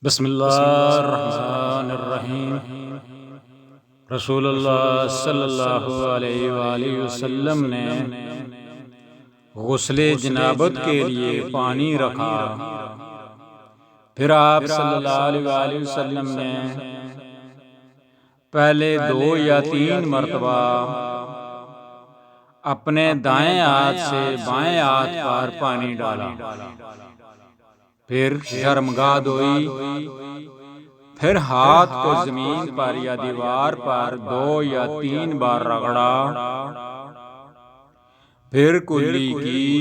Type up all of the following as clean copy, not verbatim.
بسم اللہ الرحمن الرحیم۔ رسول اللہ صلی اللہ علیہ وآلہ وسلم نے غسل جنابت کے لیے پانی رکھا، پھر آپ صلی اللہ علیہ وآلہ وسلم نے پہلے 2 یا 3 مرتبہ اپنے دائیں ہاتھ سے بائیں ہاتھ پر پانی ڈالا، پھر شرمگاہ دھوئی، پھر ہاتھ کو زمین پر یا دیوار پر 2 یا 3 بار رگڑا، پھر کلی کی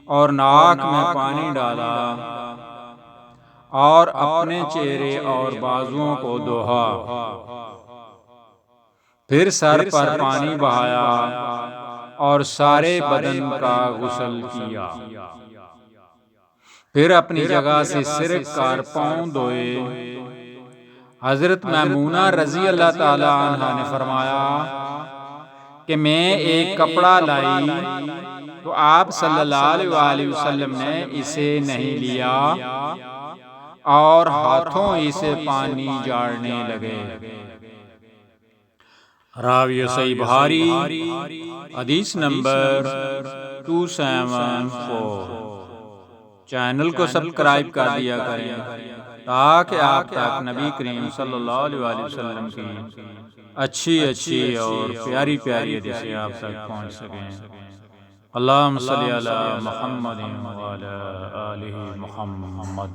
اور ناک میں پانی ڈالا اور اپنے چہرے اور بازوؤں کو دھویا، پھر سر پر پانی بہایا اور سارے بدن کا غسل کیا، پھر اپنی جگہ سے سرک کر پاؤں دھوئے۔ حضرت میمونہ رضی اللہ تعالی عنہا نے فرمایا کہ میں ایک کپڑا لائی تو آپ صلی اللہ علیہ وآلہ وسلم نے اسے نہیں لیا اور ہاتھوں ہی سے پانی جھاڑنے لگے۔ راوی صحیح بخاری، حدیث نمبر 274۔ چینل کو سبسکرائب کر دیا کریں تاکہ آپ تک نبی کریم صلی اللہ علیہ وآلہ وسلم کی اچھی اور پیاری حدیثیں آپ تک پہنچ سکیں۔ اللہم صلی علی محمد وعلی آلہ محمد۔